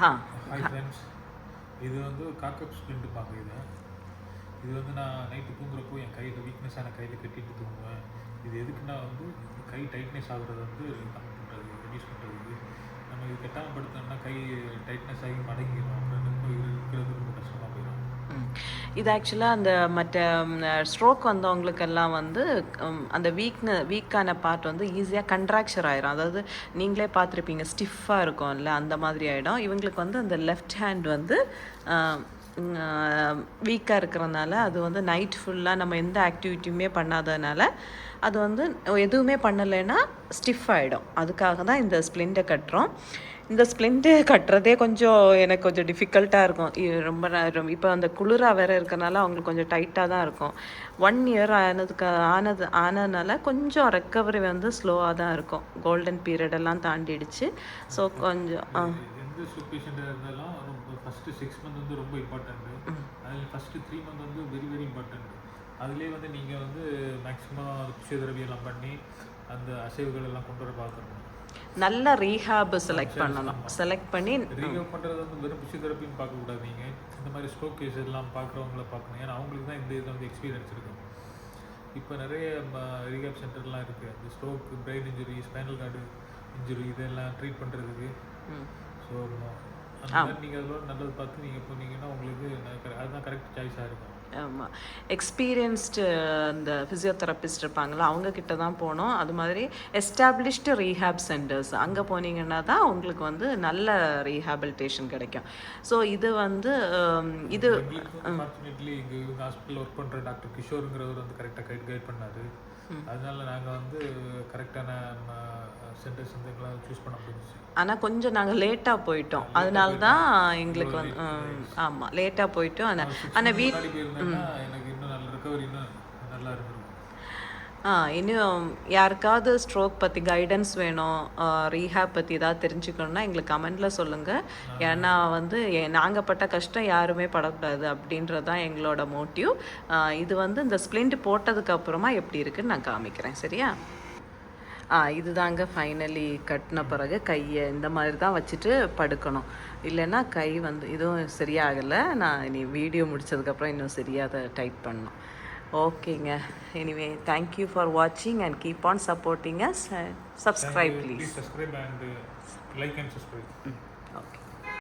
ஆ hi friends, இது வந்து காக்கப் splint பார்க்குறீங்க. இது வந்து நான் நைட்டு தூங்குறப்போ என் கையில் வீக்னஸான கையில் கட்டிட்டு தூங்குவேன். இது எதுக்குன்னா வந்து கை டைட்னஸ் ஆகுறத வந்து கம்மி பண்ணுறது, ரெடியூஸ் பண்ணுறதுக்கு. நம்ம இது கெட்டாமல் படுத்தோம்னா கை டைட்னஸ் ஆகி மடங்கிடும், அப்புறம் இருக்கிறது ரொம்ப கஷ்டமாக போயிடும். இது ஆக்சுவலாக அந்த மற்ற ஸ்ட்ரோக் வந்தவங்களுக்கெல்லாம் வந்து அந்த வீக்கான பார்ட் வந்து ஈஸியாக கண்ட்ராக்சர் ஆயிரும். அதாவது நீங்களே பார்த்துருப்பீங்க, ஸ்டிஃபாக இருக்கும்ல, அந்த மாதிரி ஆகிடும். இவங்களுக்கு வந்து அந்த லெஃப்ட் ஹேண்ட் வந்து வீக்காக இருக்கிறதுனால அது வந்து நைட் ஃபுல்லாக நம்ம எந்த ஆக்டிவிட்டியுமே பண்ணாததுனால அது வந்து எதுவுமே பண்ணலைன்னா ஸ்டிஃப் ஆகிடும். அதுக்காக தான் இந்த ஸ்ப்ளிண்ட்டை கட்டுறோம். இந்த ஸ்ப்ளிண்ட்டு கட்டுறதே எனக்கு கொஞ்சம் டிஃபிகல்ட்டாக இருக்கும். ரொம்ப நேரம் இப்போ அந்த குளிராக வேறு இருக்கிறனால அவங்களுக்கு கொஞ்சம் டைட்டாக தான் இருக்கும். 1 இயர் ஆனதுனால கொஞ்சம் ரெக்கவரி வந்து ஸ்லோவாக தான் இருக்கும். கோல்டன் பீரியடெல்லாம் தாண்டிடுச்சு. ஸோ கொஞ்சம் எந்த சுச்சுவேஷனில் இருந்தாலும் ஃபஸ்ட்டு 6 மந்த் வந்து ரொம்ப இம்பார்ட்டண்ட்டு. அதில் ஃபஸ்ட்டு 3 மந்த் வந்து வெரி வெரி இம்பார்ட்டண்ட். அதுலேயே வந்து நீங்கள் வந்து மேக்ஸிமம் பிசியோதெரபியெல்லாம் பண்ணி அந்த அசைவுகள் எல்லாம் கொண்டு வர பார்க்கணும். நல்ல ரீஹாப் செலக்ட் பண்ணணும். செலக்ட் பண்ணி ரீஹாப் பண்ணுறது வந்து வெறும் பிசியோதெரபின்னு பார்க்கக்கூடாது. நீங்கள் இந்த மாதிரி ஸ்ட்ரோக் கேஸ் எல்லாம் பார்க்குறவங்கள பார்க்கணும். ஏன்னா அவங்களுக்கு தான் இந்த இதில் வந்து எக்ஸ்பீரியன்ஸ் இருக்கும். இப்போ நிறைய ரீஹாப் சென்டர்லாம் இருக்குது. இந்த stroke, brain injury, spinal cord injury இதெல்லாம் ட்ரீட் பண்ணுறதுக்கு. ஸோ அந்த மாதிரி நீங்கள் அதோட நல்லது பார்த்து நீங்கள் போனீங்கன்னா உங்களுக்கு அதுதான் கரெக்ட் சாய்ஸாக இருக்கும். ஆமாம், எக்ஸ்பீரியன்ஸ்டு இந்த ஃபிசியோதெரபிஸ்ட் இருப்பாங்களா, அவங்கக்கிட்ட தான் போகணும். அது மாதிரி எஸ்டாப்ளிஷ்டு ரீஹேப் சென்டர்ஸ் அங்கே போனீங்கன்னா தான் உங்களுக்கு வந்து நல்ல ரீஹேபிலிட்டேஷன் கிடைக்கும். ஸோ இது வந்து இது அன்ஃபார்ச்சுனேட்லி எங்கள் ஹாஸ்பிட்டலில் ஒர்க் பண்ணுற டாக்டர் கிஷோருங்கிறவர் வந்து கரெக்டாக கைட் பண்ணார். அதனால நாங்கள் வந்து கரெக்டான சென்டர்ஸ் வந்து எங்களால் சூஸ் பண்ண முடிஞ்சிச்சு. ஆனால் கொஞ்சம் நாங்கள் லேட்டாக போயிட்டோம். அதனால தான் எங்களுக்கு வந்து ஆமாம் லேட்டாக போயிட்டோம். ஆனால் எனக்கு இன்னும் நல்ல ரெக்கவரி இன்னும் நல்லா இருந்திருக்கும். இன்னும் யாருக்காவது ஸ்ட்ரோக் பற்றி கைடன்ஸ் வேணும், ரீஹேப் பற்றி ஏதாவது தெரிஞ்சுக்கணுன்னா எங்களுக்கு கமெண்டில் சொல்லுங்கள். ஏன்னா வந்து நாங்கள் பட்ட கஷ்டம் யாருமே படக்கூடாது அப்படின்றது தான் எங்களோட மோட்டிவ். இது வந்து இந்த ஸ்ப்ளிண்ட் போட்டதுக்கப்புறமா எப்படி இருக்குன்னு நான் காமிக்கிறேன். சரியா? இதுதாங்க ஃபைனலி கட்டின பிறகு கையை இந்த மாதிரி தான் வச்சுட்டு படுக்கணும். இல்லைன்னா கை வந்து இதுவும் சரியாகலை. நான் இனி வீடியோ முடித்ததுக்கப்புறம் இன்னும் சரியாக அதை டைட் பண்ணணும். ஓகேங்க. எனிவே, தேங்க்யூ ஃபார் வாட்சிங் and keep on supporting us. Subscribe please. Please subscribe and like and subscribe.